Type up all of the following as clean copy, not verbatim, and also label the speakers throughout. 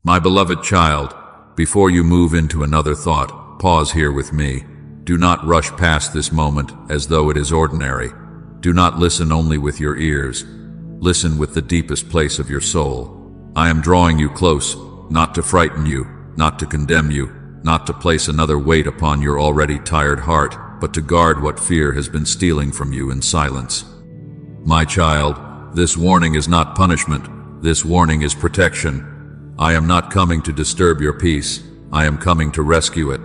Speaker 1: My beloved child, before you move into another thought, pause here with me. Do not rush past this moment as though it is ordinary. Do not listen only with your ears. Listen with the deepest place of your soul. I am drawing you close, not to frighten you, not to condemn you, not to place another weight upon your already tired heart, but to guard what fear has been stealing from you in silence. My child, this warning is not punishment. This warning is protection. I am not coming to disturb your peace. I am coming to rescue it.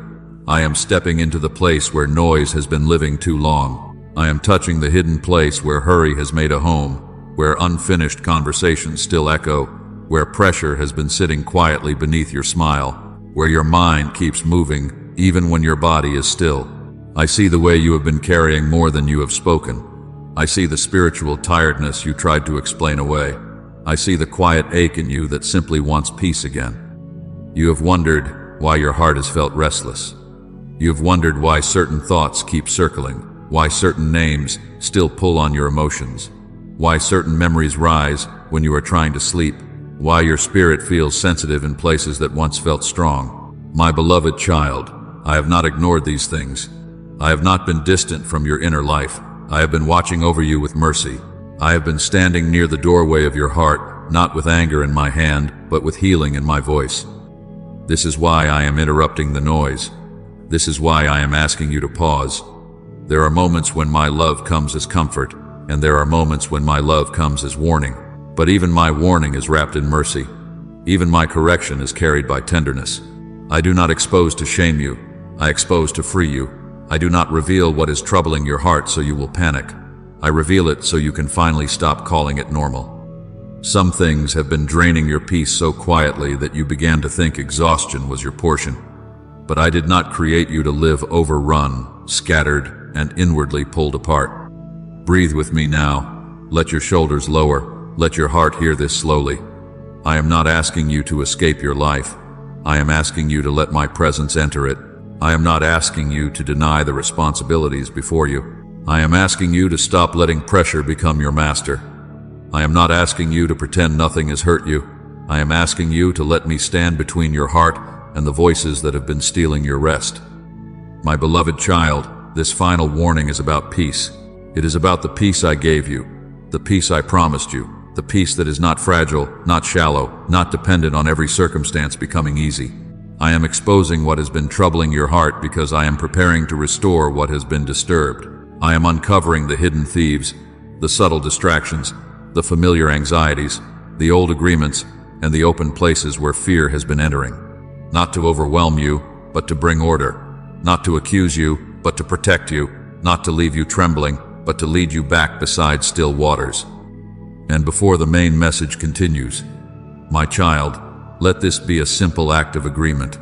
Speaker 1: I am stepping into the place where noise has been living too long. I am touching the hidden place where hurry has made a home, where unfinished conversations still echo, where pressure has been sitting quietly beneath your smile, where your mind keeps moving even when your body is still. I see the way you have been carrying more than you have spoken. I see the spiritual tiredness you tried to explain away. I see the quiet ache in you that simply wants peace again. You have wondered why your heart has felt restless. You have wondered why certain thoughts keep circling, why certain names still pull on your emotions, why certain memories rise when you are trying to sleep, why your spirit feels sensitive in places that once felt strong. My beloved child, I have not ignored these things. I have not been distant from your inner life. I have been watching over you with mercy. I have been standing near the doorway of your heart, not with anger in my hand, but with healing in my voice. This is why I am interrupting the noise. This is why I am asking you to pause. There are moments when my love comes as comfort, and there are moments when my love comes as warning. But even my warning is wrapped in mercy. Even my correction is carried by tenderness. I do not expose to shame you. I expose to free you. I do not reveal what is troubling your heart so you will panic. I reveal it so you can finally stop calling it normal. Some things have been draining your peace so quietly that you began to think exhaustion was your portion. But I did not create you to live overrun, scattered, and inwardly pulled apart. Breathe with me now. Let your shoulders lower. Let your heart hear this slowly. I am not asking you to escape your life. I am asking you to let my presence enter it. I am not asking you to deny the responsibilities before you. I am asking you to stop letting pressure become your master. I am not asking you to pretend nothing has hurt you. I am asking you to let me stand between your heart and the voices that have been stealing your rest. My beloved child, this final warning is about peace. It is about the peace I gave you, the peace I promised you, the peace that is not fragile, not shallow, not dependent on every circumstance becoming easy. I am exposing what has been troubling your heart because I am preparing to restore what has been disturbed. I am uncovering the hidden thieves, the subtle distractions, the familiar anxieties, the old agreements, and the open places where fear has been entering. Not to overwhelm you, but to bring order. Not to accuse you, but to protect you. Not to leave you trembling, but to lead you back beside still waters. And before the main message continues, my child, let this be a simple act of agreement.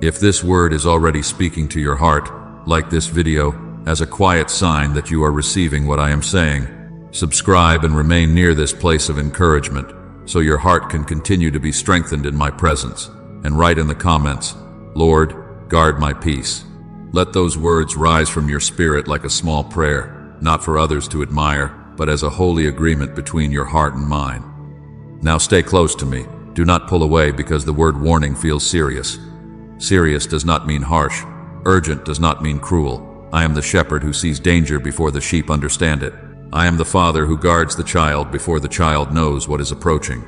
Speaker 1: If this word is already speaking to your heart, like this video, as a quiet sign that you are receiving what I am saying, subscribe and remain near this place of encouragement so your heart can continue to be strengthened in my presence. And write in the comments, Lord, guard my peace. Let those words rise from your spirit like a small prayer, not for others to admire, but as a holy agreement between your heart and mine. Now stay close to me. Do not pull away because the word warning feels serious. Serious does not mean harsh. Urgent does not mean cruel. I am the shepherd who sees danger before the sheep understand it. I am the father who guards the child before the child knows what is approaching.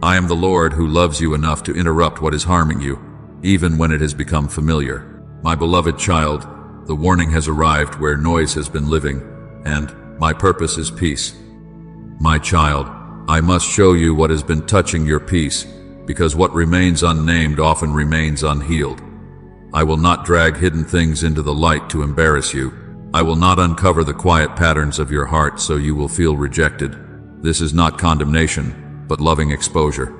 Speaker 1: I am the Lord who loves you enough to interrupt what is harming you, even when it has become familiar. My beloved child, the warning has arrived where noise has been living, and my purpose is peace. My child, I must show you what has been touching your peace, because what remains unnamed often remains unhealed. I will not drag hidden things into the light to embarrass you. I will not uncover the quiet patterns of your heart so you will feel rejected. This is not condemnation, but loving exposure.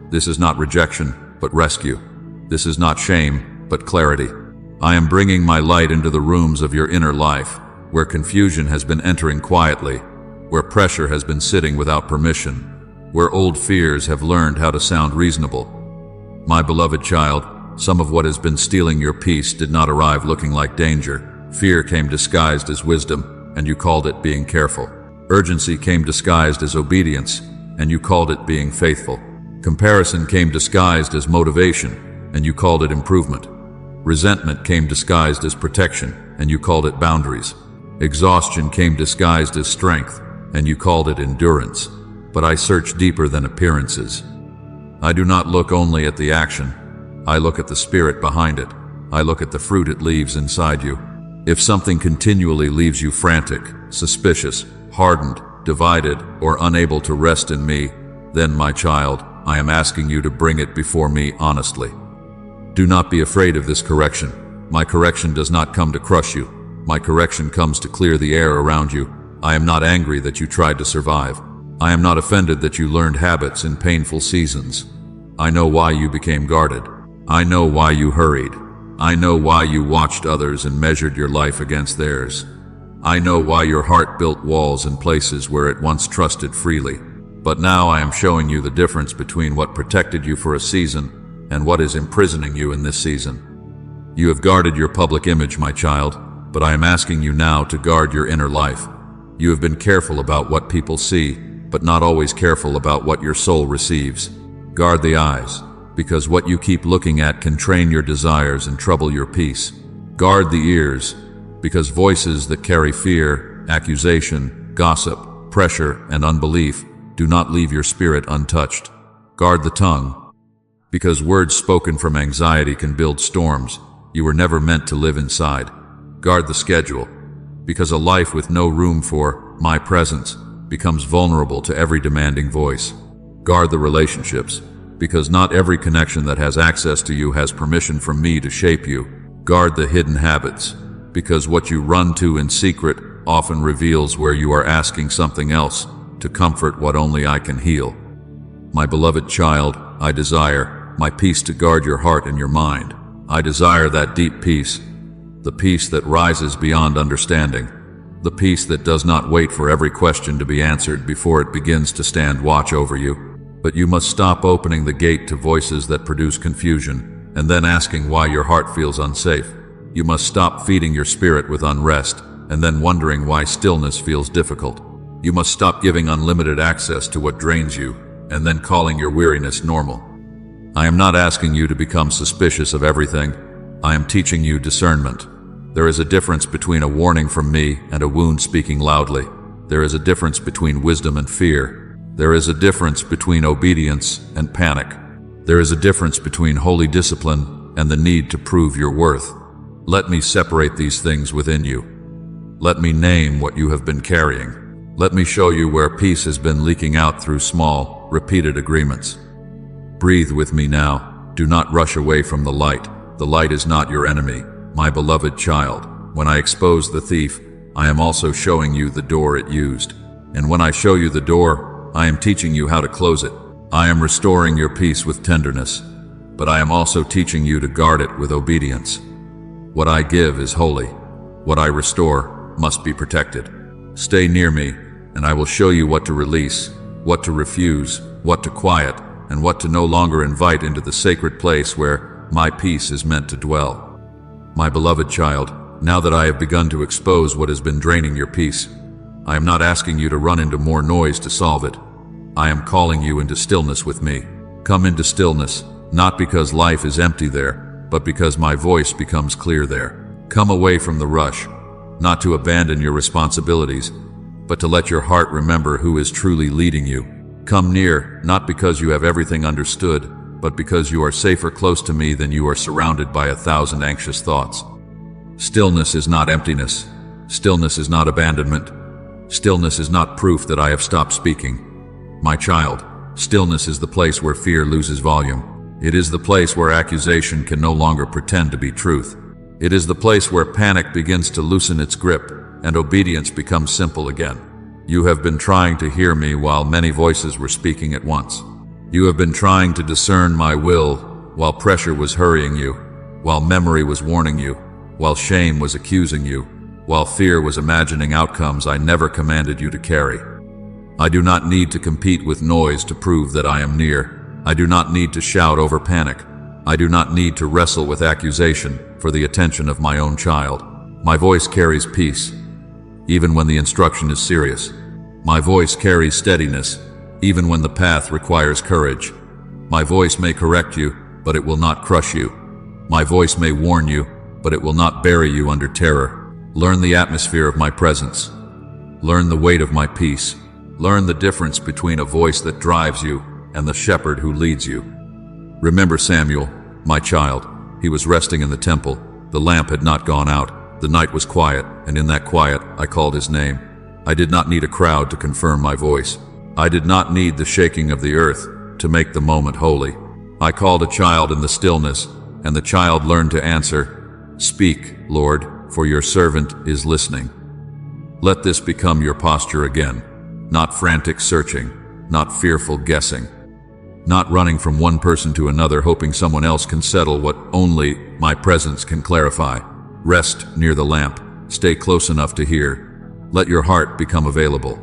Speaker 1: This is not rejection, but rescue. This is not shame, but clarity. I am bringing my light into the rooms of your inner life, where confusion has been entering quietly, where pressure has been sitting without permission, where old fears have learned how to sound reasonable. My beloved child, some of what has been stealing your peace did not arrive looking like danger. Fear came disguised as wisdom, and you called it being careful. Urgency came disguised as obedience, and you called it being faithful. Comparison came disguised as motivation, and you called it improvement. Resentment came disguised as protection, and you called it boundaries. Exhaustion came disguised as strength, and you called it endurance. But I search deeper than appearances. I do not look only at the action. I look at the spirit behind it. I look at the fruit it leaves inside you. If something continually leaves you frantic, suspicious, hardened, divided, or unable to rest in me, then, my child, I am asking you to bring it before me honestly. Do not be afraid of this correction. My correction does not come to crush you. My correction comes to clear the air around you. I am not angry that you tried to survive. I am not offended that you learned habits in painful seasons. I know why you became guarded. I know why you hurried. I know why you watched others and measured your life against theirs. I know why your heart built walls in places where it once trusted freely. But now I am showing you the difference between what protected you for a season and what is imprisoning you in this season. You have guarded your public image, my child, but I am asking you now to guard your inner life. You have been careful about what people see, but not always careful about what your soul receives. Guard the eyes, because what you keep looking at can train your desires and trouble your peace. Guard the ears, because voices that carry fear, accusation, gossip, pressure, and unbelief do not leave your spirit untouched. Guard the tongue, because words spoken from anxiety can build storms you were never meant to live inside. Guard the schedule, because a life with no room for my presence becomes vulnerable to every demanding voice. Guard the relationships, because not every connection that has access to you has permission from me to shape you. Guard the hidden habits, because what you run to in secret often reveals where you are asking something else to comfort what only I can heal. My beloved child, I desire my peace to guard your heart and your mind. I desire that deep peace, the peace that rises beyond understanding, the peace that does not wait for every question to be answered before it begins to stand watch over you. But you must stop opening the gate to voices that produce confusion and then asking why your heart feels unsafe. You must stop feeding your spirit with unrest and then wondering why stillness feels difficult. You must stop giving unlimited access to what drains you and then calling your weariness normal. I am not asking you to become suspicious of everything. I am teaching you discernment. There is a difference between a warning from me and a wound speaking loudly. There is a difference between wisdom and fear. There is a difference between obedience and panic. There is a difference between holy discipline and the need to prove your worth. Let me separate these things within you. Let me name what you have been carrying. Let me show you where peace has been leaking out through small, repeated agreements. Breathe with me now. Do not rush away from the light. The light is not your enemy, my beloved child. When I expose the thief, I am also showing you the door it used. And when I show you the door, I am teaching you how to close it. I am restoring your peace with tenderness, but I am also teaching you to guard it with obedience. What I give is holy. What I restore must be protected. Stay near me, and I will show you what to release, what to refuse, what to quiet, and what to no longer invite into the sacred place where my peace is meant to dwell. My beloved child, now that I have begun to expose what has been draining your peace, I am not asking you to run into more noise to solve it. I am calling you into stillness with me. Come into stillness, not because life is empty there, but because my voice becomes clear there. Come away from the rush, not to abandon your responsibilities, but to let your heart remember who is truly leading you. Come near, not because you have everything understood, but because you are safer close to me than you are surrounded by 1,000 anxious thoughts. Stillness is not emptiness. Stillness is not abandonment. Stillness is not proof that I have stopped speaking. My child, stillness is the place where fear loses volume. It is the place where accusation can no longer pretend to be truth. It is the place where panic begins to loosen its grip and obedience becomes simple again. You have been trying to hear me while many voices were speaking at once. You have been trying to discern my will while pressure was hurrying you, while memory was warning you, while shame was accusing you, while fear was imagining outcomes I never commanded you to carry. I do not need to compete with noise to prove that I am near. I do not need to shout over panic. I do not need to wrestle with accusation for the attention of my own child. My voice carries peace, even when the instruction is serious. My voice carries steadiness, even when the path requires courage. My voice may correct you, but it will not crush you. My voice may warn you, but it will not bury you under terror. Learn the atmosphere of my presence. Learn the weight of my peace. Learn the difference between a voice that drives you and the shepherd who leads you. Remember Samuel, my child. He was resting in the temple. The lamp had not gone out. The night was quiet, and in that quiet I called his name. I did not need a crowd to confirm my voice. I did not need the shaking of the earth to make the moment holy. I called a child in the stillness, and the child learned to answer, "Speak, Lord, for your servant is listening." Let this become your posture again. Not frantic searching, not fearful guessing, not running from one person to another hoping someone else can settle what only my presence can clarify. Rest near the lamp. Stay close enough to hear. Let your heart become available.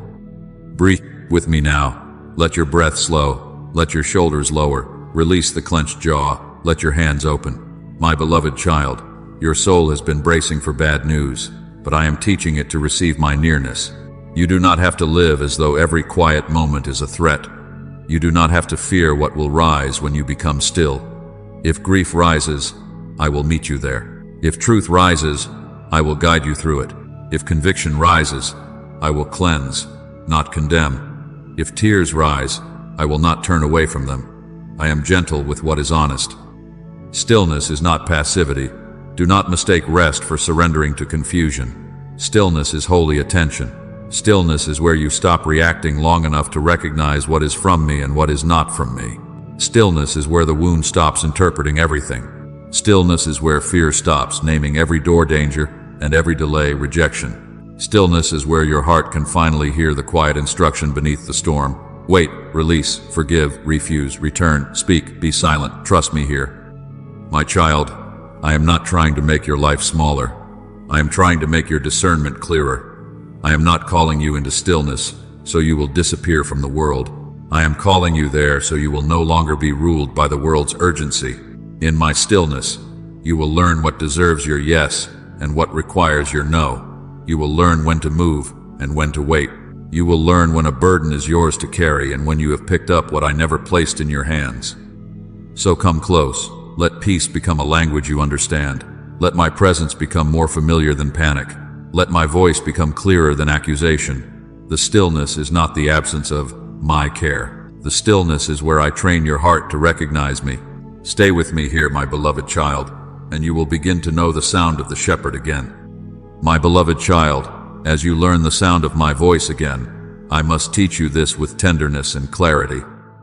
Speaker 1: Breathe with me now. Let your breath slow. Let your shoulders lower. Release the clenched jaw. Let your hands open. My beloved child, your soul has been bracing for bad news, but I am teaching it to receive my nearness. You do not have to live as though every quiet moment is a threat. You do not have to fear what will rise when you become still. If grief rises, I will meet you there. If truth rises, I will guide you through it. If conviction rises, I will cleanse, not condemn. If tears rise, I will not turn away from them. I am gentle with what is honest. Stillness is not passivity. Do not mistake rest for surrendering to confusion. Stillness is holy attention. Stillness is where you stop reacting long enough to recognize what is from me and what is not from me. Stillness is where the wound stops interpreting everything. Stillness is where fear stops naming every door danger and every delay rejection. Stillness is where your heart can finally hear the quiet instruction beneath the storm. Wait, release, forgive, refuse, return, speak, be silent, trust me here. My child, I am not trying to make your life smaller. I am trying to make your discernment clearer. I am not calling you into stillness so you will disappear from the world. I am calling you there so you will no longer be ruled by the world's urgency. In my stillness, you will learn what deserves your yes and what requires your no. You will learn when to move and when to wait. You will learn when a burden is yours to carry and when you have picked up what I never placed in your hands. So come close. Let peace become a language you understand. Let my presence become more familiar than panic. Let my voice become clearer than accusation. The stillness is not the absence of my care. The stillness is where I train your heart to recognize me. Stay with me here, my beloved child, and you will begin to know the sound of the shepherd again. My beloved child, as you learn the sound of my voice again, I must teach you this with tenderness and clarity.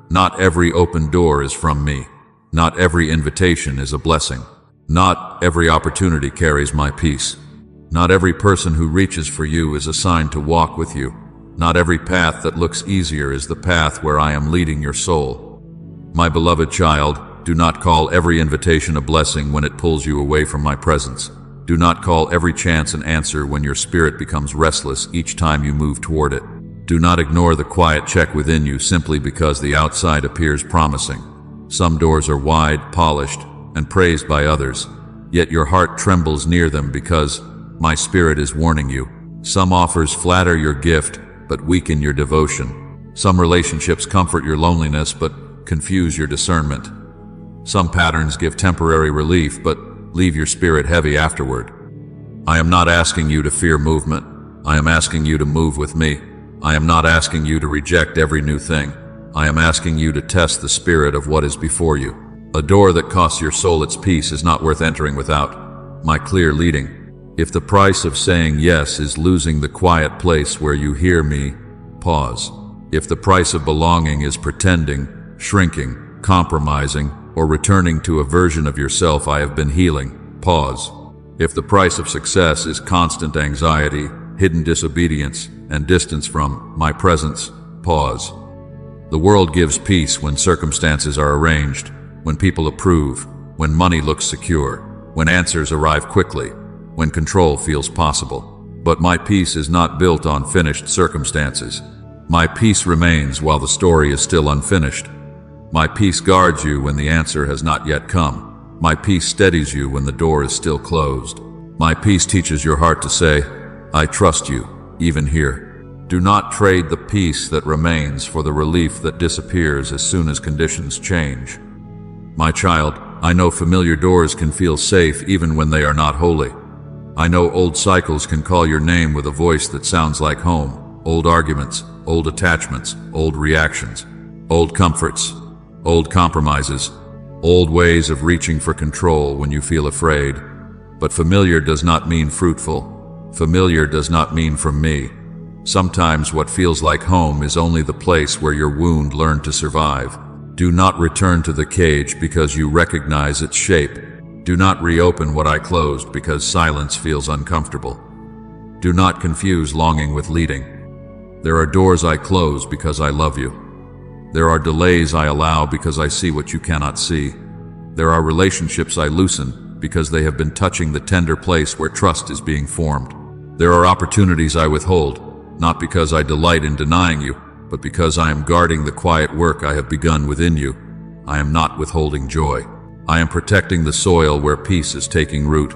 Speaker 1: Not every open door is from me. Not every invitation is a blessing. Not every opportunity carries my peace. Not every person who reaches for you is assigned to walk with you. Not every path that looks easier is the path where I am leading your soul. My beloved child, do not call every invitation a blessing when it pulls you away from my presence. Do not call every chance an answer when your spirit becomes restless each time you move toward it. Do not ignore the quiet check within you simply because the outside appears promising. Some doors are wide, polished, and praised by others, yet your heart trembles near them because my spirit is warning you. Some offers flatter your gift, but weaken your devotion. Some relationships comfort your loneliness, but confuse your discernment. Some patterns give temporary relief, but leave your spirit heavy afterward. I am not asking you to fear movement. I am asking you to move with me. I am not asking you to reject every new thing. I am asking you to test the spirit of what is before you. A door that costs your soul its peace is not worth entering without my clear leading. If the price of saying yes is losing the quiet place where you hear me, pause. If the price of belonging is pretending, shrinking, compromising, or returning to a version of yourself I have been healing, pause. If the price of success is constant anxiety, hidden disobedience, and distance from my presence, pause. The world gives peace when circumstances are arranged, when people approve, when money looks secure, when answers arrive quickly, when control feels possible. But my peace is not built on finished circumstances. My peace remains while the story is still unfinished. My peace guards you when the answer has not yet come. My peace steadies you when the door is still closed. My peace teaches your heart to say, I trust you, even here. Do not trade the peace that remains for the relief that disappears as soon as conditions change. My child, I know familiar doors can feel safe even when they are not holy. I know old cycles can call your name with a voice that sounds like home. Old arguments, old attachments, old reactions, old comforts, old compromises, old ways of reaching for control when you feel afraid. But familiar does not mean fruitful. Familiar does not mean from me. Sometimes what feels like home is only the place where your wound learned to survive. Do not return to the cage because you recognize its shape. Do not reopen what I closed because silence feels uncomfortable. Do not confuse longing with leading. There are doors I close because I love you. There are delays I allow because I see what you cannot see. There are relationships I loosen because they have been touching the tender place where trust is being formed. There are opportunities I withhold, not because I delight in denying you, but because I am guarding the quiet work I have begun within you. I am not withholding joy. I am protecting the soil where peace is taking root.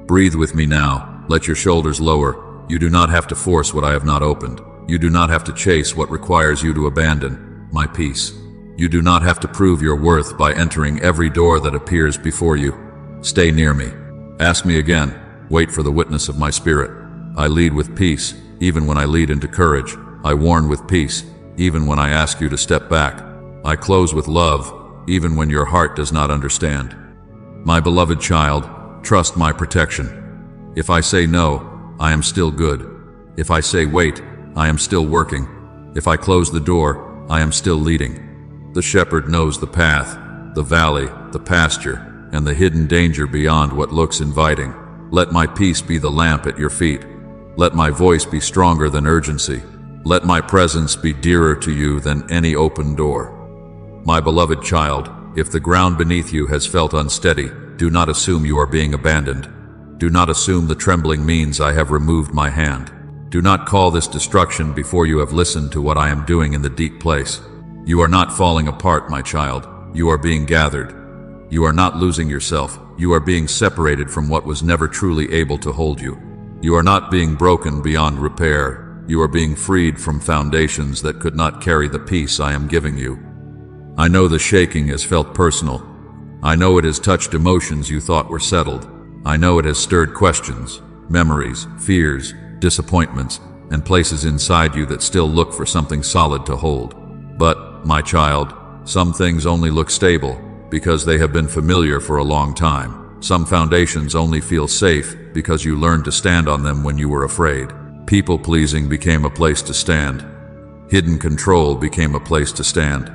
Speaker 1: Breathe with me now. Let your shoulders lower. You do not have to force what I have not opened. You do not have to chase what requires you to abandon my peace. You do not have to prove your worth by entering every door that appears before you. Stay near me. Ask me again. Wait for the witness of my spirit. I lead with peace, even when I lead into courage. I warn with peace, even when I ask you to step back. I close with love, even when your heart does not understand. My beloved child, trust my protection. If I say no, I am still good. If I say wait, I am still working. If I close the door, I am still leading. The shepherd knows the path, the valley, the pasture, and the hidden danger beyond what looks inviting. Let my peace be the lamp at your feet. Let my voice be stronger than urgency. Let my presence be dearer to you than any open door. My beloved child, if the ground beneath you has felt unsteady, do not assume you are being abandoned. Do not assume the trembling means I have removed my hand. Do not call this destruction before you have listened to what I am doing in the deep place. You are not falling apart, my child. You are being gathered. You are not losing yourself. You are being separated from what was never truly able to hold you. You are not being broken beyond repair. You are being freed from foundations that could not carry the peace I am giving you. I know the shaking has felt personal. I know it has touched emotions you thought were settled. I know it has stirred questions, memories, fears, disappointments, and places inside you that still look for something solid to hold. But, my child, some things only look stable because they have been familiar for a long time. Some foundations only feel safe because you learned to stand on them when you were afraid. People-pleasing became a place to stand. Hidden control became a place to stand.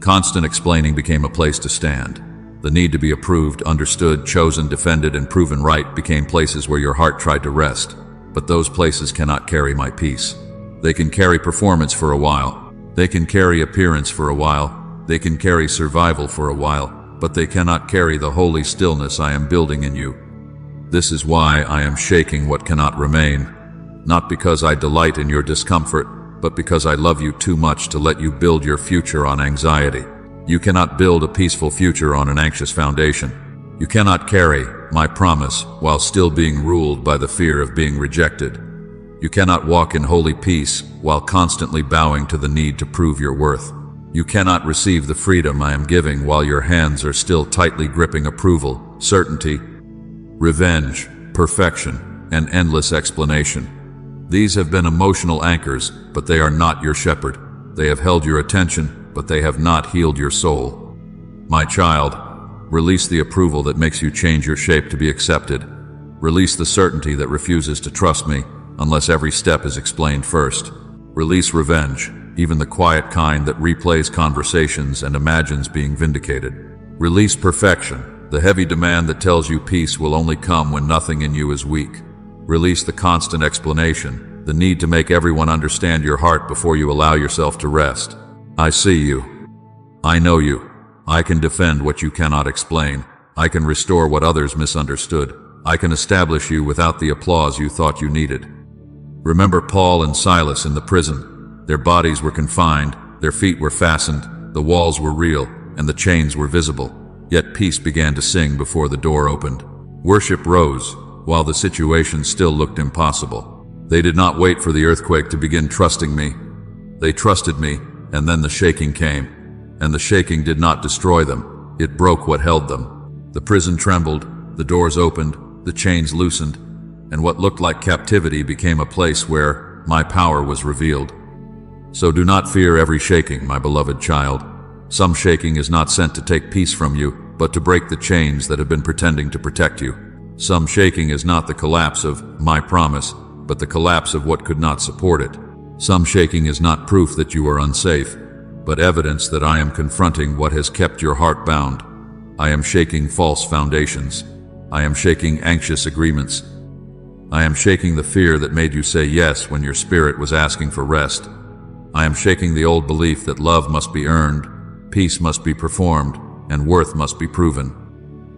Speaker 1: Constant explaining became a place to stand. The need to be approved, understood, chosen, defended, and proven right became places where your heart tried to rest. But those places cannot carry my peace. They can carry performance for a while. They can carry appearance for a while. They can carry survival for a while. But they cannot carry the holy stillness I am building in you. This is why I am shaking what cannot remain. Not because I delight in your discomfort, but because I love you too much to let you build your future on anxiety. You cannot build a peaceful future on an anxious foundation. You cannot carry my promise while still being ruled by the fear of being rejected. You cannot walk in holy peace while constantly bowing to the need to prove your worth. You cannot receive the freedom I am giving while your hands are still tightly gripping approval, certainty, revenge, perfection, and endless explanation. These have been emotional anchors, but they are not your shepherd. They have held your attention, but they have not healed your soul. My child, release the approval that makes you change your shape to be accepted. Release the certainty that refuses to trust me unless every step is explained first. Release revenge, even the quiet kind that replays conversations and imagines being vindicated. Release perfection, the heavy demand that tells you peace will only come when nothing in you is weak. Release the constant explanation, the need to make everyone understand your heart before you allow yourself to rest. I see you. I know you. I can defend what you cannot explain. I can restore what others misunderstood. I can establish you without the applause you thought you needed. Remember Paul and Silas in the prison. Their bodies were confined, their feet were fastened, the walls were real, and the chains were visible. Yet peace began to sing before the door opened. Worship rose, while the situation still looked impossible. They did not wait for the earthquake to begin trusting me. They trusted me, and then the shaking came. And the shaking did not destroy them. It broke what held them. The prison trembled, the doors opened, the chains loosened, and what looked like captivity became a place where my power was revealed. So do not fear every shaking, my beloved child. Some shaking is not sent to take peace from you, but to break the chains that have been pretending to protect you. Some shaking is not the collapse of my promise, but the collapse of what could not support it. Some shaking is not proof that you are unsafe, but evidence that I am confronting what has kept your heart bound. I am shaking false foundations. I am shaking anxious agreements. I am shaking the fear that made you say yes when your spirit was asking for rest. I am shaking the old belief that love must be earned, peace must be performed, and worth must be proven.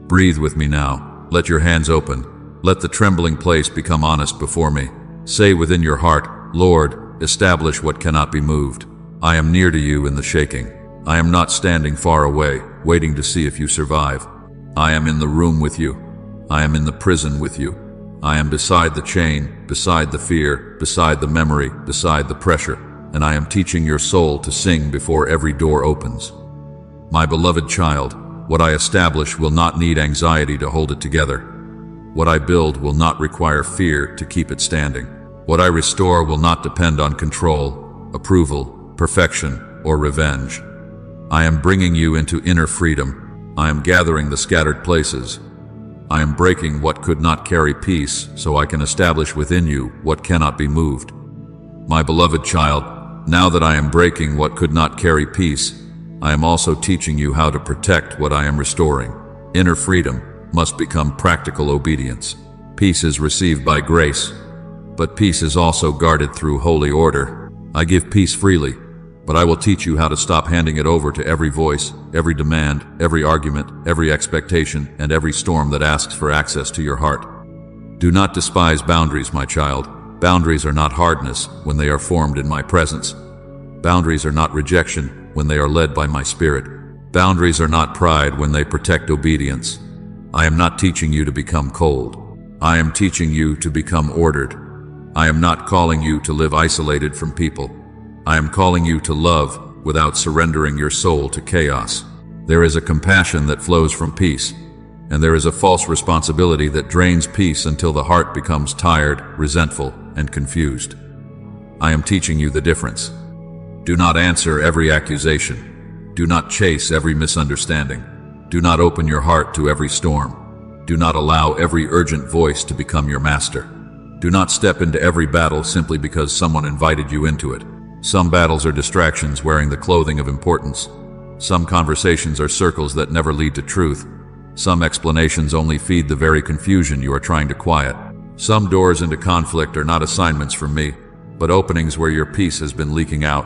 Speaker 1: Breathe with me now. Let your hands open. Let the trembling place become honest before me. Say within your heart, Lord, establish what cannot be moved. I am near to you in the shaking. I am not standing far away, waiting to see if you survive. I am in the room with you. I am in the prison with you. I am beside the chain, beside the fear, beside the memory, beside the pressure, and I am teaching your soul to sing before every door opens. My beloved child, what I establish will not need anxiety to hold it together. What I build will not require fear to keep it standing. What I restore will not depend on control, approval, perfection, or revenge. I am bringing you into inner freedom. I am gathering the scattered places. I am breaking what could not carry peace so I can establish within you what cannot be moved. My beloved child, now that I am breaking what could not carry peace, I am also teaching you how to protect what I am restoring. Inner freedom must become practical obedience. Peace is received by grace, but peace is also guarded through holy order. I give peace freely, but I will teach you how to stop handing it over to every voice, every demand, every argument, every expectation, and every storm that asks for access to your heart. Do not despise boundaries, my child. Boundaries are not hardness when they are formed in my presence. Boundaries are not rejection when they are led by my spirit. Boundaries are not pride when they protect obedience. I am not teaching you to become cold. I am teaching you to become ordered. I am not calling you to live isolated from people. I am calling you to love without surrendering your soul to chaos. There is a compassion that flows from peace, and there is a false responsibility that drains peace until the heart becomes tired, resentful, and confused. I am teaching you the difference. Do not answer every accusation. Do not chase every misunderstanding. Do not open your heart to every storm. Do not allow every urgent voice to become your master. Do not step into every battle simply because someone invited you into it. Some battles are distractions wearing the clothing of importance. Some conversations are circles that never lead to truth. Some explanations only feed the very confusion you are trying to quiet. Some doors into conflict are not assignments from me, but openings where your peace has been leaking out.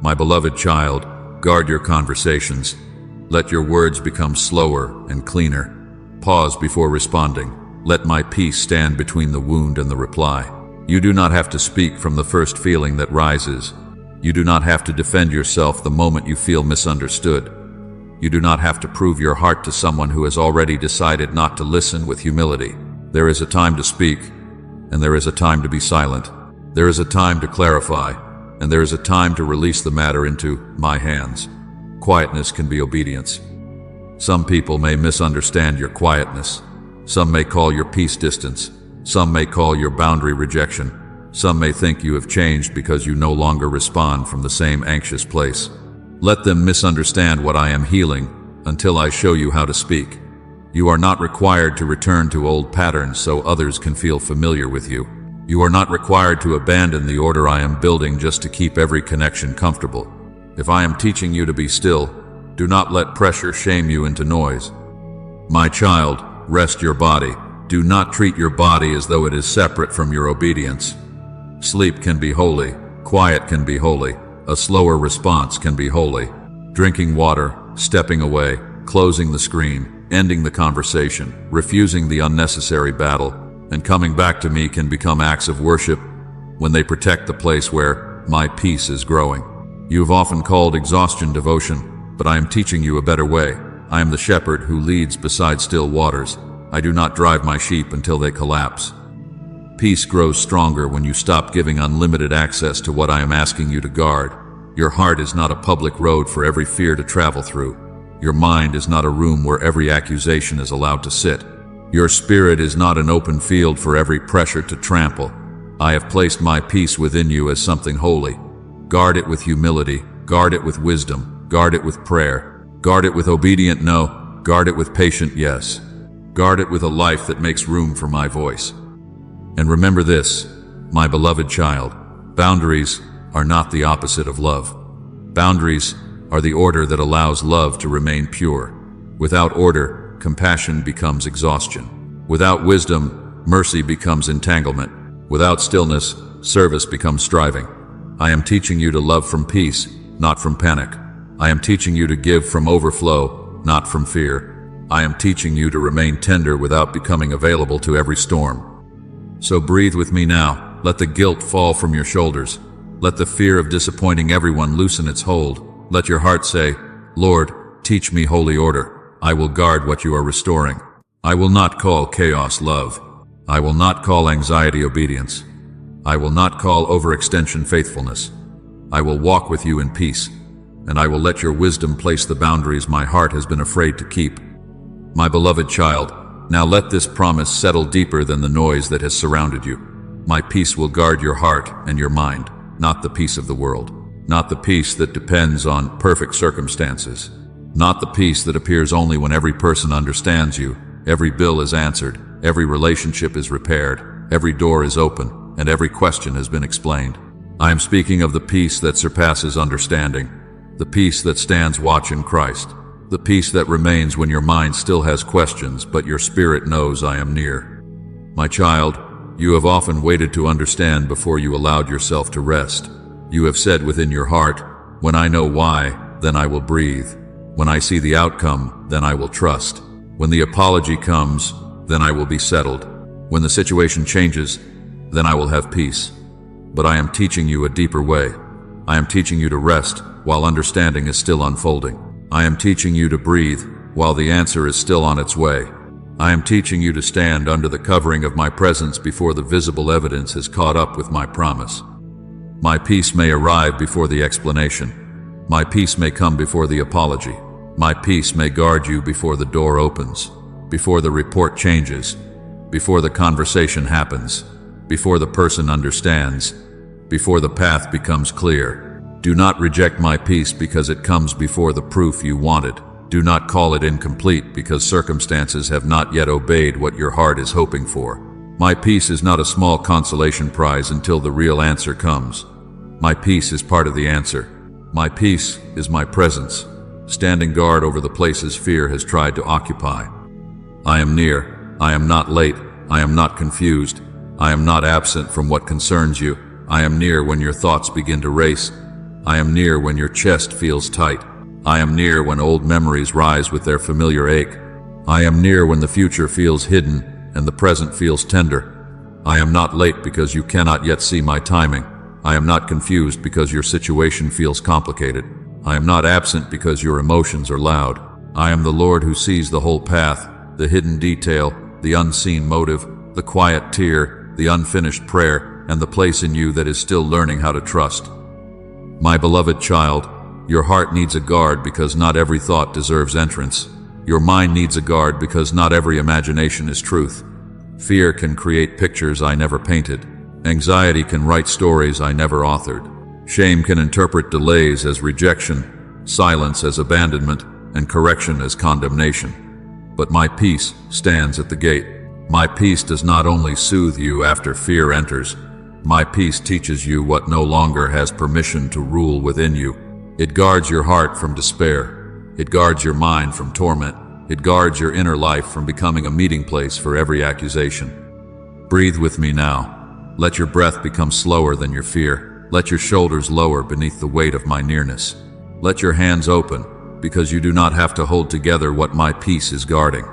Speaker 1: My beloved child, guard your conversations. Let your words become slower and cleaner. Pause before responding. Let my peace stand between the wound and the reply. You do not have to speak from the first feeling that rises. You do not have to defend yourself the moment you feel misunderstood. You do not have to prove your heart to someone who has already decided not to listen with humility. There is a time to speak, and there is a time to be silent. There is a time to clarify, and there is a time to release the matter into my hands. Quietness can be obedience. Some people may misunderstand your quietness. Some may call your peace distance. Some may call your boundary rejection. Some may think you have changed because you no longer respond from the same anxious place. Let them misunderstand what I am healing until I show you how to speak. You are not required to return to old patterns so others can feel familiar with you. You are not required to abandon the order I am building just to keep every connection comfortable. If I am teaching you to be still, do not let pressure shame you into noise. My child, rest your body. Do not treat your body as though it is separate from your obedience. Sleep can be holy. Quiet can be holy. A slower response can be holy. Drinking water, stepping away, closing the screen, ending the conversation, refusing the unnecessary battle, and coming back to me can become acts of worship when they protect the place where my peace is growing. You have often called exhaustion devotion, but I am teaching you a better way. I am the shepherd who leads beside still waters. I do not drive my sheep until they collapse. Peace grows stronger when you stop giving unlimited access to what I am asking you to guard. Your heart is not a public road for every fear to travel through. Your mind is not a room where every accusation is allowed to sit. Your spirit is not an open field for every pressure to trample. I have placed my peace within you as something holy. Guard it with humility, guard it with wisdom, guard it with prayer, guard it with obedient no, guard it with patient yes. Guard it with a life that makes room for my voice. And remember this, my beloved child, boundaries are not the opposite of love. Boundaries are the order that allows love to remain pure. Without order, compassion becomes exhaustion. Without wisdom, mercy becomes entanglement. Without stillness, service becomes striving. I am teaching you to love from peace, not from panic. I am teaching you to give from overflow, not from fear. I am teaching you to remain tender without becoming available to every storm. So breathe with me now. Let the guilt fall from your shoulders. Let the fear of disappointing everyone loosen its hold. Let your heart say, Lord, teach me holy order. I will guard what you are restoring. I will not call chaos love. I will not call anxiety obedience. I will not call overextension faithfulness. I will walk with you in peace, and I will let your wisdom place the boundaries my heart has been afraid to keep. My beloved child, now let this promise settle deeper than the noise that has surrounded you. My peace will guard your heart and your mind, not the peace of the world, not the peace that depends on perfect circumstances, not the peace that appears only when every person understands you, every bill is answered, every relationship is repaired, every door is open, and every question has been explained. I am speaking of the peace that surpasses understanding, the peace that stands watch in Christ, the peace that remains when your mind still has questions, but your spirit knows I am near. My child, you have often waited to understand before you allowed yourself to rest. You have said within your heart, when I know why, then I will breathe. When I see the outcome, then I will trust. When the apology comes, then I will be settled. When the situation changes, then I will have peace. But I am teaching you a deeper way. I am teaching you to rest while understanding is still unfolding. I am teaching you to breathe while the answer is still on its way. I am teaching you to stand under the covering of my presence before the visible evidence has caught up with my promise. My peace may arrive before the explanation. My peace may come before the apology. My peace may guard you before the door opens, before the report changes, before the conversation happens, before the person understands, before the path becomes clear. Do not reject my peace because it comes before the proof you wanted. Do not call it incomplete because circumstances have not yet obeyed what your heart is hoping for. My peace is not a small consolation prize until the real answer comes. My peace is part of the answer. My peace is my presence, standing guard over the places fear has tried to occupy. I am near. I am not late. I am not confused. I am not absent from what concerns you. I am near when your thoughts begin to race. I am near when your chest feels tight. I am near when old memories rise with their familiar ache. I am near when the future feels hidden and the present feels tender. I am not late because you cannot yet see my timing. I am not confused because your situation feels complicated. I am not absent because your emotions are loud. I am the Lord who sees the whole path, the hidden detail, the unseen motive, the quiet tear, the unfinished prayer, and the place in you that is still learning how to trust. My beloved child, your heart needs a guard because not every thought deserves entrance. Your mind needs a guard because not every imagination is truth. Fear can create pictures I never painted. Anxiety can write stories I never authored. Shame can interpret delays as rejection, silence as abandonment, and correction as condemnation. But my peace stands at the gate. My peace does not only soothe you after fear enters. My peace teaches you what no longer has permission to rule within you. It guards your heart from despair. It guards your mind from torment. It guards your inner life from becoming a meeting place for every accusation. Breathe with me now. Let your breath become slower than your fear. Let your shoulders lower beneath the weight of my nearness. Let your hands open, because you do not have to hold together what my peace is guarding.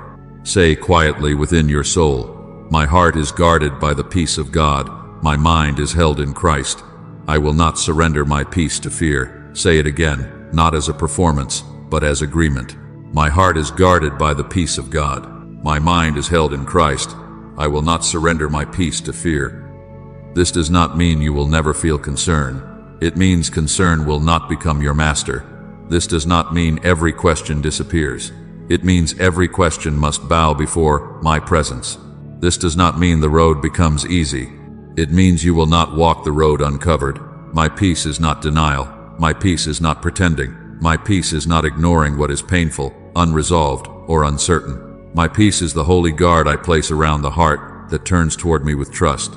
Speaker 1: Say quietly within your soul, my heart is guarded by the peace of God. My mind is held in Christ. I will not surrender my peace to fear. Say it again, not as a performance, but as agreement. My heart is guarded by the peace of God. My mind is held in Christ. I will not surrender my peace to fear. This does not mean you will never feel concern. It means concern will not become your master. This does not mean every question disappears. It means every question must bow before my presence. This does not mean the road becomes easy. It means you will not walk the road uncovered. My peace is not denial. My peace is not pretending. My peace is not ignoring what is painful, unresolved, or uncertain. My peace is the holy guard I place around the heart that turns toward me with trust.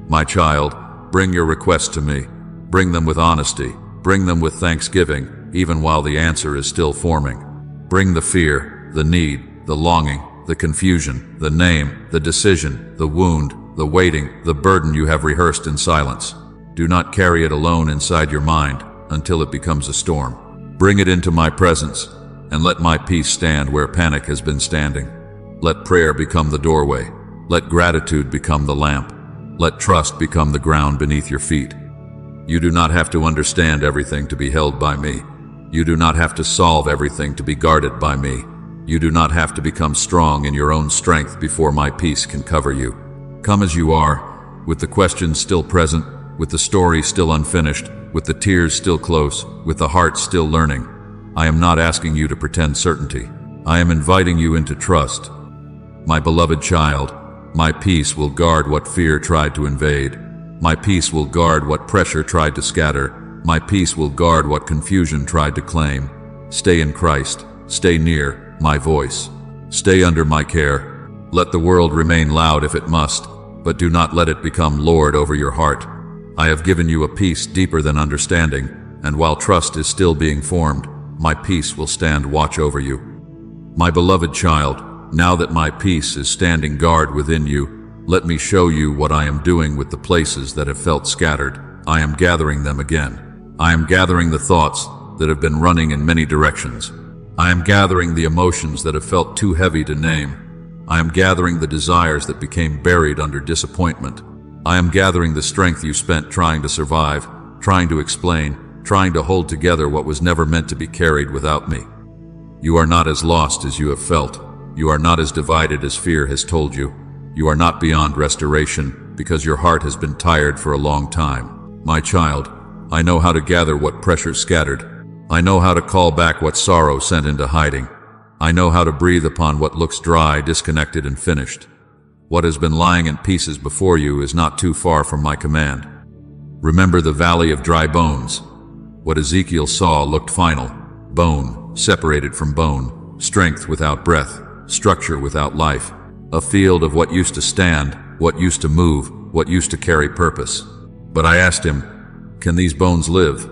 Speaker 1: My child, bring your requests to me. Bring them with honesty. Bring them with thanksgiving, even while the answer is still forming. Bring the fear, the need, the longing, the confusion, the name, the decision, the wound, the waiting, the burden you have rehearsed in silence. Do not carry it alone inside your mind until it becomes a storm. Bring it into my presence, and let my peace stand where panic has been standing. Let prayer become the doorway. Let gratitude become the lamp. Let trust become the ground beneath your feet. You do not have to understand everything to be held by me. You do not have to solve everything to be guarded by me. You do not have to become strong in your own strength before my peace can cover you. Come as you are, with the questions still present, with the story still unfinished, with the tears still close, with the heart still learning. I am not asking you to pretend certainty. I am inviting you into trust. My beloved child, my peace will guard what fear tried to invade. My peace will guard what pressure tried to scatter. My peace will guard what confusion tried to claim. Stay in Christ. Stay near my voice. Stay under my care. Let the world remain loud if it must, but do not let it become Lord over your heart. I have given you a peace deeper than understanding, and while trust is still being formed, my peace will stand watch over you. My beloved child, now that my peace is standing guard within you, let me show you what I am doing with the places that have felt scattered. I am gathering them again. I am gathering the thoughts that have been running in many directions. I am gathering the emotions that have felt too heavy to name. I am gathering the desires that became buried under disappointment. I am gathering the strength you spent trying to survive, trying to explain, trying to hold together what was never meant to be carried without me. You are not as lost as you have felt. You are not as divided as fear has told you. You are not beyond restoration because your heart has been tired for a long time. My child, I know how to gather what pressure scattered. I know how to call back what sorrow sent into hiding. I know how to breathe upon what looks dry, disconnected, and finished. What has been lying in pieces before you is not too far from my command. Remember the valley of dry bones. What Ezekiel saw looked final. Bone separated from bone, strength without breath, structure without life. A field of what used to stand, what used to move, what used to carry purpose. But I asked him, can these bones live?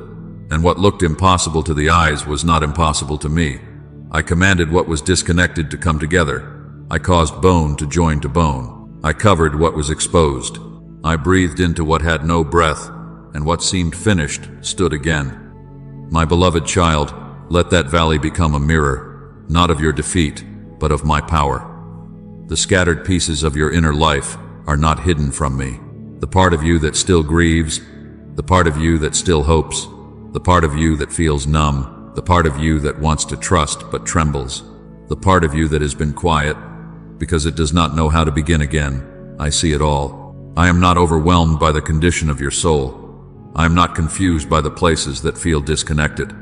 Speaker 1: And what looked impossible to the eyes was not impossible to me. I commanded what was disconnected to come together. I caused bone to join to bone. I covered what was exposed. I breathed into what had no breath, and what seemed finished stood again. My beloved child, let that valley become a mirror, not of your defeat, but of my power. The scattered pieces of your inner life are not hidden from me. The part of you that still grieves, the part of you that still hopes, the part of you that feels numb, the part of you that wants to trust but trembles, the part of you that has been quiet because it does not know how to begin again. I see it all. I am not overwhelmed by the condition of your soul. I am not confused by the places that feel disconnected.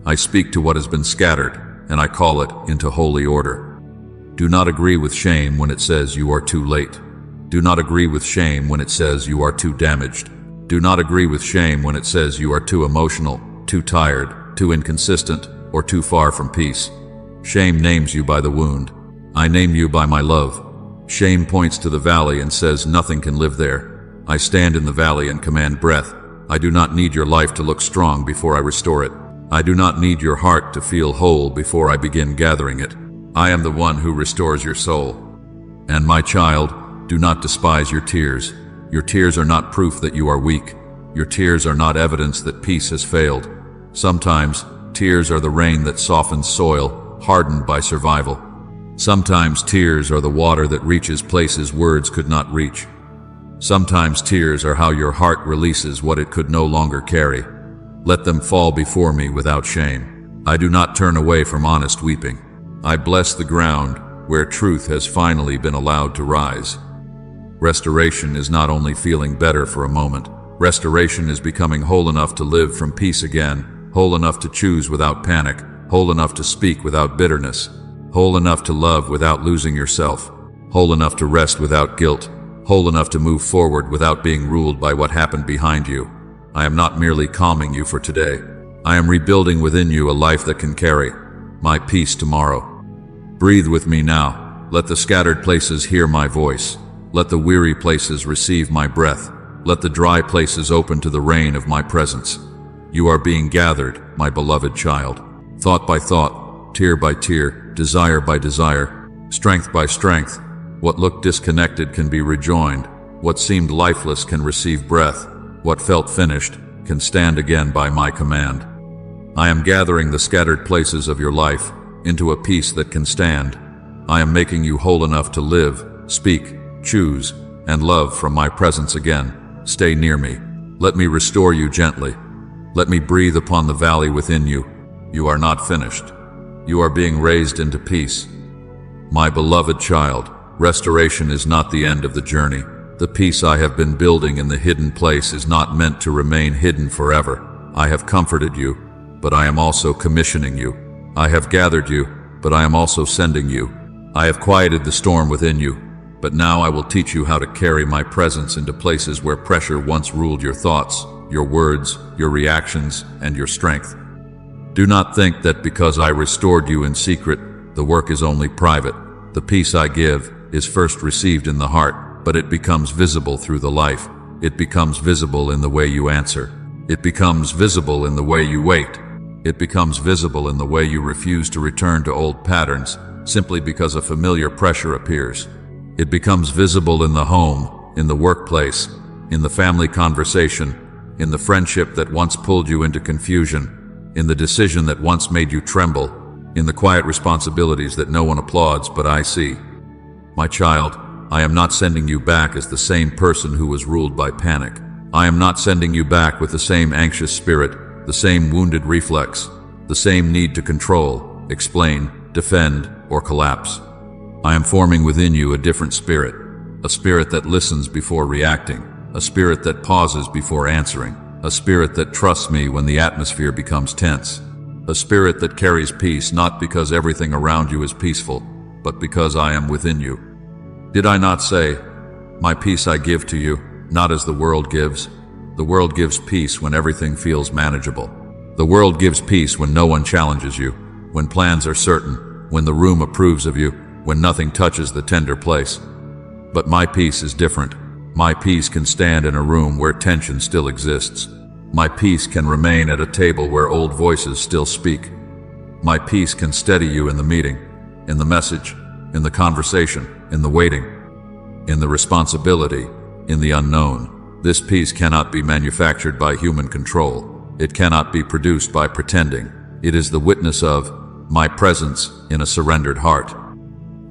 Speaker 1: I speak to what has been scattered, and I call it into holy order. Do not agree with shame when it says you are too late. Do not agree with shame when it says you are too damaged. Do not agree with shame when it says you are too emotional, too tired, too inconsistent, or too far from peace. Shame names you by the wound. I name you by my love. Shame points to the valley and says nothing can live there. I stand in the valley and command breath. I do not need your life to look strong before I restore it. I do not need your heart to feel whole before I begin gathering it. I am the one who restores your soul. And my child, do not despise your tears. Your tears are not proof that you are weak. Your tears are not evidence that peace has failed. Sometimes, tears are the rain that softens soil, hardened by survival. Sometimes tears are the water that reaches places words could not reach. Sometimes tears are how your heart releases what it could no longer carry. Let them fall before me without shame. I do not turn away from honest weeping. I bless the ground where truth has finally been allowed to rise. Restoration is not only feeling better for a moment. Restoration is becoming whole enough to live from peace again, whole enough to choose without panic, whole enough to speak without bitterness, whole enough to love without losing yourself, whole enough to rest without guilt, whole enough to move forward without being ruled by what happened behind you. I am not merely calming you for today. I am rebuilding within you a life that can carry my peace tomorrow. Breathe with me now. Let the scattered places hear my voice. Let the weary places receive my breath. Let the dry places open to the rain of my presence. You are being gathered, my beloved child. Thought by thought, tear by tear, desire by desire, strength by strength. What looked disconnected can be rejoined. What seemed lifeless can receive breath. What felt finished can stand again by my command. I am gathering the scattered places of your life into a peace that can stand. I am making you whole enough to live, speak, choose, and love from my presence again. Stay near me. Let me restore you gently. Let me breathe upon the valley within you. You are not finished. You are being raised into peace. My beloved child, restoration is not the end of the journey. The peace I have been building in the hidden place is not meant to remain hidden forever. I have comforted you, but I am also commissioning you. I have gathered you, but I am also sending you. I have quieted the storm within you, but now I will teach you how to carry my presence into places where pressure once ruled your thoughts, your words, your reactions, and your strength. Do not think that because I restored you in secret, the work is only private. The peace I give is first received in the heart, but it becomes visible through the life. It becomes visible in the way you answer. It becomes visible in the way you wait. It becomes visible in the way you refuse to return to old patterns simply because a familiar pressure appears. It becomes visible in the home, in the workplace, in the family conversation, in the friendship that once pulled you into confusion, in the decision that once made you tremble, in the quiet responsibilities that no one applauds but I see. My child, I am not sending you back as the same person who was ruled by panic. I am not sending you back with the same anxious spirit, the same wounded reflex, the same need to control, explain, defend, or collapse. I am forming within you a different spirit, a spirit that listens before reacting, a spirit that pauses before answering, a spirit that trusts me when the atmosphere becomes tense, a spirit that carries peace not because everything around you is peaceful, but because I am within you. Did I not say, my peace I give to you, not as the world gives? The world gives peace when everything feels manageable. The world gives peace when no one challenges you, when plans are certain, when the room approves of you, when nothing touches the tender place. But my peace is different. My peace can stand in a room where tension still exists. My peace can remain at a table where old voices still speak. My peace can steady you in the meeting, in the message, in the conversation, in the waiting, in the responsibility, in the unknown. This peace cannot be manufactured by human control. It cannot be produced by pretending. It is the witness of my presence in a surrendered heart.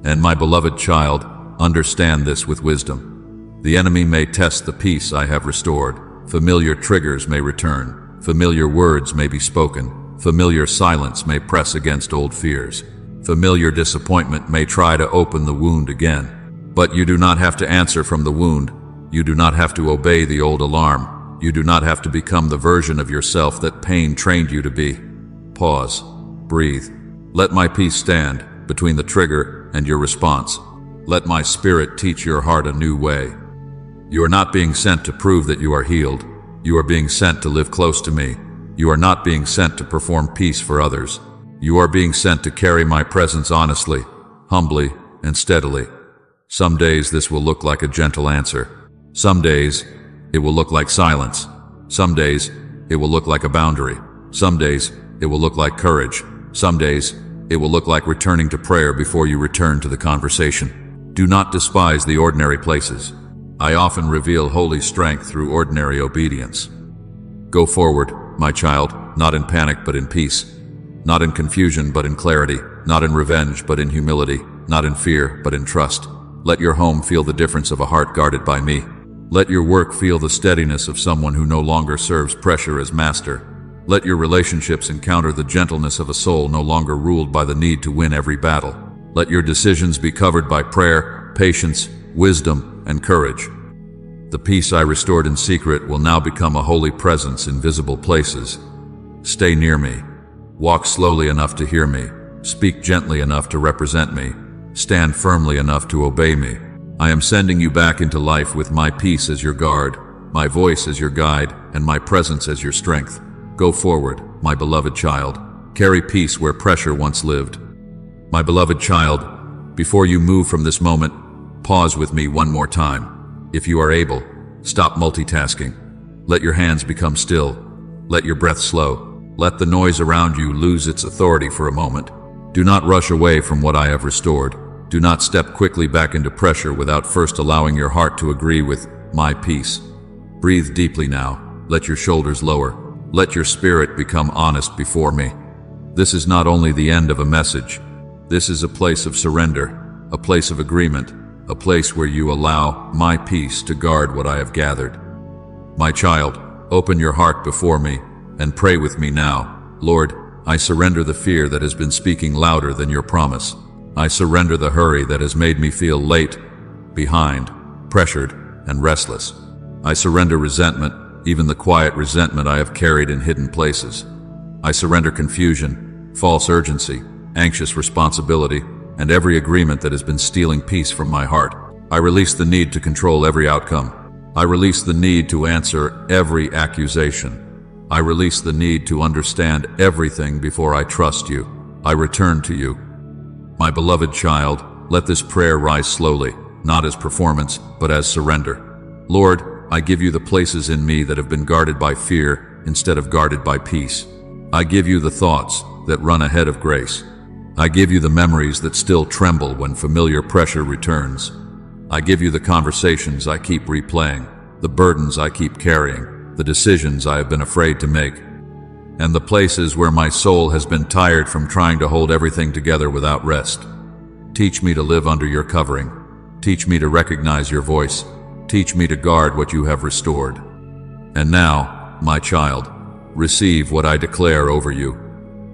Speaker 1: And my beloved child, understand this with wisdom. The enemy may test the peace I have restored. Familiar triggers may return. Familiar words may be spoken. Familiar silence may press against old fears. Familiar disappointment may try to open the wound again. But you do not have to answer from the wound. You do not have to obey the old alarm. You do not have to become the version of yourself that pain trained you to be. Pause. Breathe. Let my peace stand between the trigger and your response. Let my spirit teach your heart a new way. You are not being sent to prove that you are healed. You are being sent to live close to me. You are not being sent to perform peace for others. You are being sent to carry my presence honestly, humbly, and steadily. Some days this will look like a gentle answer. Some days, it will look like silence. Some days, it will look like a boundary. Some days, it will look like courage. Some days, it will look like returning to prayer before you return to the conversation. Do not despise the ordinary places. I often reveal holy strength through ordinary obedience. Go forward, my child, not in panic but in peace. Not in confusion but in clarity. Not in revenge but in humility. Not in fear but in trust. Let your home feel the difference of a heart guarded by me. Let your work feel the steadiness of someone who no longer serves pressure as master. Let your relationships encounter the gentleness of a soul no longer ruled by the need to win every battle. Let your decisions be covered by prayer, patience, wisdom, and courage. The peace I restored in secret will now become a holy presence in visible places. Stay near me. Walk slowly enough to hear me. Speak gently enough to represent me. Stand firmly enough to obey me. I am sending you back into life with my peace as your guard, my voice as your guide, and my presence as your strength. Go forward, my beloved child. Carry peace where pressure once lived. My beloved child, before you move from this moment, pause with me one more time. If you are able, stop multitasking. Let your hands become still. Let your breath slow. Let the noise around you lose its authority for a moment. Do not rush away from what I have restored. Do not step quickly back into pressure without first allowing your heart to agree with my peace. Breathe deeply now. Let your shoulders lower. Let your spirit become honest before me. This is not only the end of a message. This is a place of surrender, a place of agreement, a place where you allow my peace to guard what I have gathered. My child, open your heart before me and pray with me now. Lord, I surrender the fear that has been speaking louder than your promise. I surrender the hurry that has made me feel late, behind, pressured, and restless. I surrender resentment, even the quiet resentment I have carried in hidden places. I surrender confusion, false urgency, anxious responsibility, and every agreement that has been stealing peace from my heart. I release the need to control every outcome. I release the need to answer every accusation. I release the need to understand everything before I trust you. I return to you. My beloved child, let this prayer rise slowly, not as performance, but as surrender. Lord, I give you the places in me that have been guarded by fear instead of guarded by peace. I give you the thoughts that run ahead of grace. I give you the memories that still tremble when familiar pressure returns. I give you the conversations I keep replaying, the burdens I keep carrying, the decisions I have been afraid to make, and the places where my soul has been tired from trying to hold everything together without rest. Teach me to live under your covering. Teach me to recognize your voice. Teach me to guard what you have restored. And now, my child, receive what I declare over you.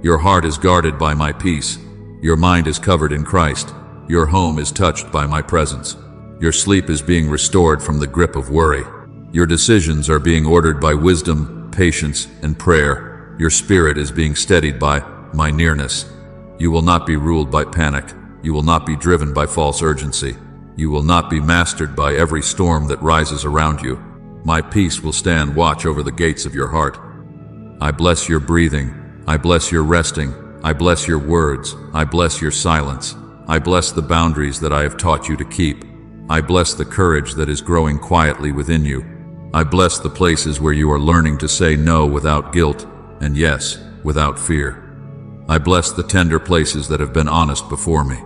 Speaker 1: Your heart is guarded by my peace. Your mind is covered in Christ. Your home is touched by my presence. Your sleep is being restored from the grip of worry. Your decisions are being ordered by wisdom, patience, and prayer. Your spirit is being steadied by my nearness. You will not be ruled by panic. You will not be driven by false urgency. You will not be mastered by every storm that rises around you. My peace will stand watch over the gates of your heart. I bless your breathing. I bless your resting. I bless your words. I bless your silence. I bless the boundaries that I have taught you to keep. I bless the courage that is growing quietly within you. I bless the places where you are learning to say no without guilt and yes without fear. I bless the tender places that have been honest before me.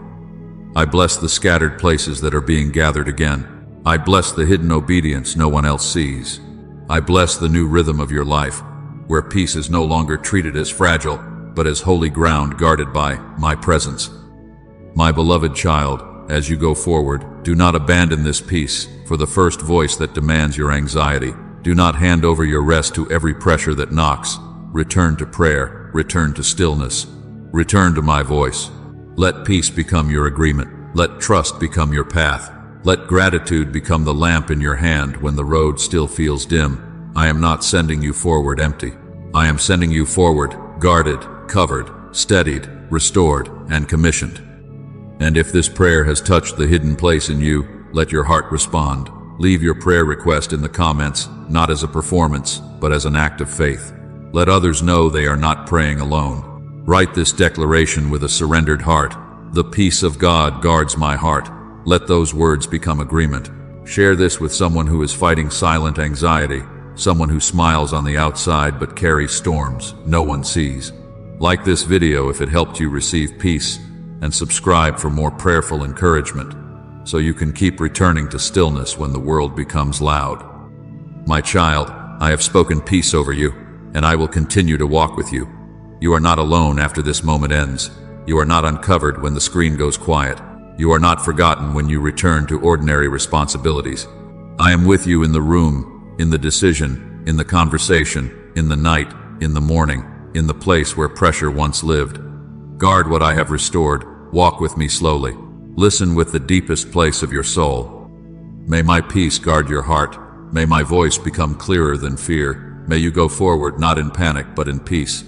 Speaker 1: I bless the scattered places that are being gathered again. I bless the hidden obedience no one else sees. I bless the new rhythm of your life, where peace is no longer treated as fragile, but as holy ground guarded by my presence. My beloved child, as you go forward, do not abandon this peace for the first voice that demands your anxiety. Do not hand over your rest to every pressure that knocks. Return to prayer. Return to stillness. Return to my voice. Let peace become your agreement. Let trust become your path. Let gratitude become the lamp in your hand when the road still feels dim. I am not sending you forward empty. I am sending you forward, guarded, covered, steadied, restored, and commissioned. And if this prayer has touched the hidden place in you, let your heart respond. Leave your prayer request in the comments, not as a performance, but as an act of faith. Let others know they are not praying alone. Write this declaration with a surrendered heart. The peace of God guards my heart. Let those words become agreement. Share this with someone who is fighting silent anxiety, someone who smiles on the outside but carries storms no one sees. Like this video if it helped you receive peace, and subscribe for more prayerful encouragement, so you can keep returning to stillness when the world becomes loud. My child, I have spoken peace over you, and I will continue to walk with you. You are not alone after this moment ends. You are not uncovered when the screen goes quiet. You are not forgotten when you return to ordinary responsibilities. I am with you in the room, in the decision, in the conversation, in the night, in the morning, in the place where pressure once lived. Guard what I have restored. Walk with me slowly. Listen with the deepest place of your soul. May my peace guard your heart. May my voice become clearer than fear. May you go forward not in panic but in peace.